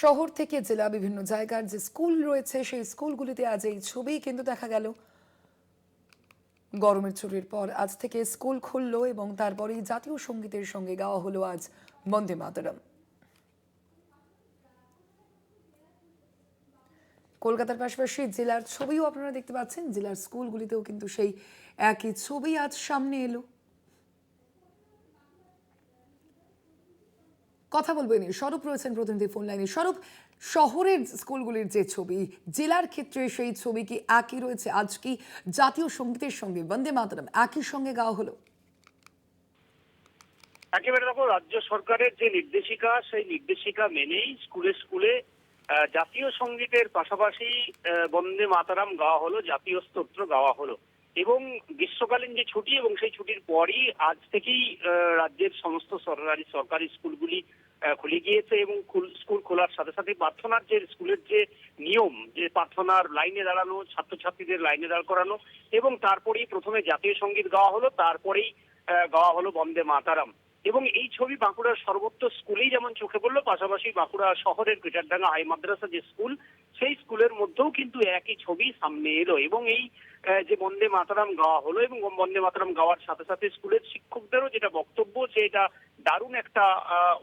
শহর থেকে জেলা বিভিন্ন জায়গার যে স্কুল রয়েছে সেই স্কুলগুলিতে আজ এই ছবি কিন্তু দেখা গেল। গরমের ছুটির পর আজ থেকে স্কুল খুললো এবং তারপরেই জাতীয় সঙ্গীতের সঙ্গে গাওয়া হলো আজ বন্দে মাতরম। কলকাতার পাশাপাশি জেলার ছবিও আপনারা দেখতে পাচ্ছেন, জেলার স্কুলগুলিতেও কিন্তু সেই একই ছবি আজ সামনে এলো। কথা বলবো নিয়ে স্বরূপ রয়েছেন প্রতিনিধি ফোন লাইনে। স্বরূপ, শহরের স্কুলগুলির যে ছবি, জেলার ক্ষেত্রে সেই ছবি কি একই রয়েছে? আজ কি জাতীয় সঙ্গীতের সঙ্গে বন্দে মাতরম একই সঙ্গে গাওয়া হলো? একেবারে দেখো, রাজ্য সরকারের যে নির্দেশিকা সেই নির্দেশিকা মেনেই স্কুলে স্কুলে জাতীয় সঙ্গীতের পাশাপাশি বন্দে মাতারাম গাওয়া হলো, জাতীয় স্তোত্র গাওয়া হলো। এবং গ্রীষ্মকালীন যে ছুটি এবং সেই ছুটির পরই আজ থেকেই রাজ্যের সমস্ত সরকারি স্কুলগুলি খুলে গিয়েছে এবং স্কুল খোলার সাথে সাথে প্রার্থনার যে স্কুলের যে নিয়ম, যে প্রার্থনার লাইনে দাঁড়ানো, ছাত্রছাত্রীদের লাইনে দাঁড় করানো এবং তারপরেই প্রথমে জাতীয় সঙ্গীত গাওয়া হলো, তারপরেই গাওয়া হলো বন্দে মাতারাম। এবং এই ছবি বাঁকুড়ার সর্বত্র স্কুলেই যেমন চোখে পড়লো, পাশাপাশি বাঁকুড়া শহরের গ্রেটারডাঙ্গা হাই মাদ্রাসা যে স্কুল, সেই স্কুলের মধ্যেও কিন্তু একই ছবি সামনে এলো। এবং এই যে বন্দে মাতরম গাওয়া হলো এবং বন্দে মাতরম গাওয়ার সাথে সাথে স্কুলের শিক্ষকদেরও যেটা বক্তব্য যে এটা দারুণ একটা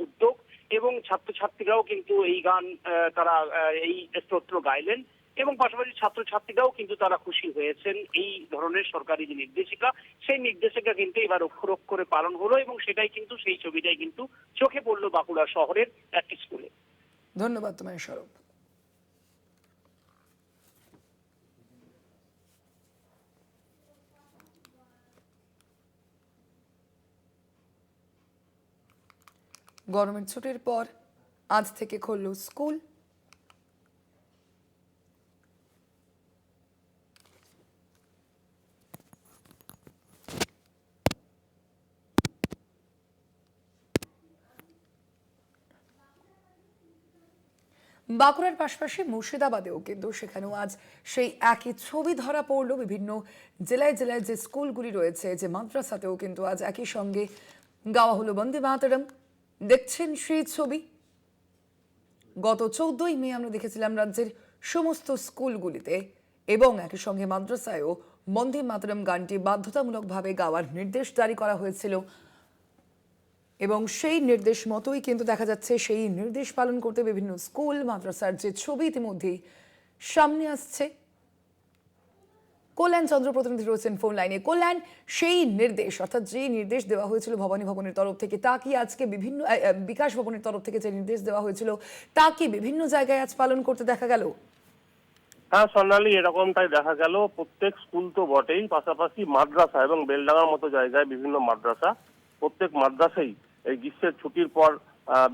উদ্যোগ এবং ছাত্রছাত্রীরাও কিন্তু এই গান তারা এই স্তোত্র গাইলেন এবং পাশাপাশি ছাত্রছাত্রীরাও কিন্তু তারা খুশি হয়েছেন। এই ধরনের সরকারি যে নির্দেশিকা, সেই নির্দেশিকা কিন্তু এবার অক্ষর অক্ষরে পালন হলো এবং সেটাই কিন্তু সেই ছবিটাই কিন্তু চোখে পড়লো বাঁকুড়া শহরের একটি স্কুলে। ধন্যবাদ তোমায় স্বরূপ। গরমের ছুটির পর আজ থেকে খুলল স্কুল। বাঁকুড়ার পাশাপাশি মুর্শিদাবাদেও কিন্তু সেখানেও আজ সেই একই ছবি ধরা পড়লো। বিভিন্ন জেলায় জেলায় যে স্কুলগুলি রয়েছে, যে মাদ্রাসাতেও কিন্তু আজ একই সঙ্গে গাওয়া হলো বন্দে মাতরম। দেখছেন সেই ছবি। গত 14ই মে আমরা দেখেছিলাম রাজ্যের সমস্ত স্কুলগুলিতে এবং একই সঙ্গে মাদ্রাসায়ও বন্দে মাতরম গানটি বাধ্যতামূলকভাবে গাওয়ার নির্দেশ জারি করা হয়েছিল এবং সেই নির্দেশ মতোই কিন্তু দেখা যাচ্ছে সেই নির্দেশ পালন করতে বিভিন্ন স্কুল মাদ্রাসার যে ছবি ইতিমধ্যেই সামনে আসছে। কল্যাণ চন্দ্র প্রতিনিধি রয়েছেন ফোন লাইনে। কল্যাণ, সেই নির্দেশ অর্থাৎ যে নির্দেশ দেওয়া হয়েছিল ভবানী ভবনের তরফ থেকে, তা কি আজকে বিভিন্ন বিকাশ ভবনের তরফ থেকে যে নির্দেশ দেওয়া হয়েছিল তা কি বিভিন্ন জায়গায় আজ পালন করতে দেখা গেল? হ্যাঁ সোনালী, এরকমটাই দেখা গেল। প্রত্যেক স্কুল তো বটেই, পাশাপাশি মাদ্রাসা এবং বেলডাঙ্গার মতো জায়গায় বিভিন্ন মাদ্রাসা, প্রত্যেক মাদ্রাসাই এই গ্রীষ্মের ছুটির পর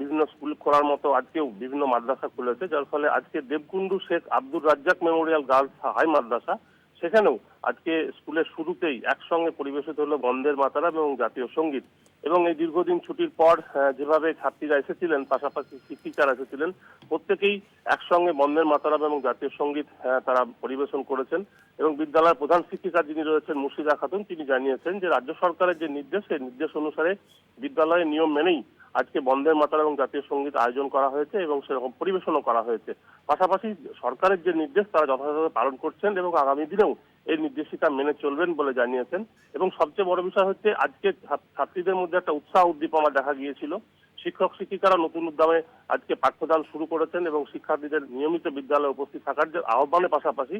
বিভিন্ন স্কুল খোলার মতো আজকেও বিভিন্ন মাদ্রাসা খুলেছে, যার ফলে আজকে Debkundu Sheikh Abdur Razzaq memorial girls high Madrasa, সেখানেও আজকে স্কুলের শুরুতেই একসঙ্গে পরিবেশিত হলো বন্দের মাতরম এবং জাতীয় সঙ্গীত। এবং এই দীর্ঘদিন ছুটির পর যেভাবে ছাত্রীরা এসেছিলেন, পাশাপাশি শিক্ষিকারা এসেছিলেন, প্রত্যেকেই একসঙ্গে বন্দের মাতরম এবং জাতীয় সঙ্গীত তারা পরিবেশন করেছেন। এবং বিদ্যালয়ের প্রধান শিক্ষিকা যিনি রয়েছেন মুর্শিদা খাতুন, তিনি জানিয়েছেন যে রাজ্য সরকারের যে নির্দেশ, সেই নির্দেশ অনুসারে বিদ্যালয়ের নিয়ম মেনেই আজকে বন্দের মাতরম এবং জাতীয় সঙ্গীত আয়োজন করা হয়েছে এবং সেরকম পরিবেশনও করা হয়েছে। পাশাপাশি সরকারের যে নির্দেশ তারা যথাযথ পালন করছেন এবং আগামী দিনেও এই নির্দেশিকা মেনে চলবেন বলে জানিয়েছেন। এবং সবচেয়ে বড় বিষয় হচ্ছে আজকে ছাত্রীদের মধ্যে একটা উৎসাহ উদ্দীপনা দেখা গিয়েছিল। শিক্ষক শিক্ষিকারা নতুন উদ্যমে আজকে পাঠ্যদান শুরু করেছেন এবং শিক্ষার্থীদের নিয়মিত বিদ্যালয়ে উপস্থিত থাকার যে আহ্বানের পাশাপাশি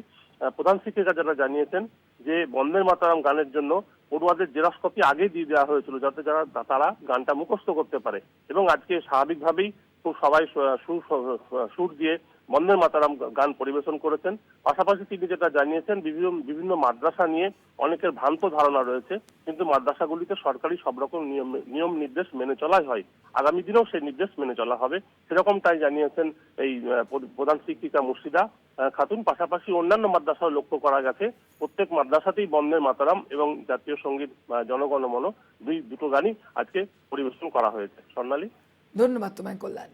প্রধান শিক্ষিকা যারা জানিয়েছেন যে বন্দের মাতরম গানের জন্য পড়ুয়াদের জেরক্স কপি আগেই দিয়ে দেওয়া হয়েছিল, যাতে তারা গানটা মুখস্থ করতে পারে। এবং আজকে স্বাভাবিকভাবেই সবাই সুর দিয়ে বন্দে মাতরম গান পরিবেশন করেছেন। পাশাপাশি তিনি যেটা জানিয়েছেন, বিভিন্ন মাদ্রাসা নিয়ে অনেকের ভ্রান্ত ধারণা রয়েছে, কিন্তু মাদ্রাসাগুলিতে সরকারি সব রকম নিয়ম নির্দেশ মেনে চলাই হয়। আগামী দিনেও সেই নির্দেশ মেনে চলা হবে, সেরকমটাই জানিয়েছেন এই প্রধান শিক্ষিকা মুর্শিদা খাতুন। পাশাপাশি অন্যান্য মাদ্রাসাও লক্ষ্য করা গেছে, প্রত্যেক মাদ্রাসাতেই বন্দে মাতরম এবং জাতীয় সঙ্গীত জনগণ মন দুটো গানই আজকে পরিবেশন করা হয়েছে। স্বর্ণালী, ধন্যবাদ তোমায় কল্যাণ।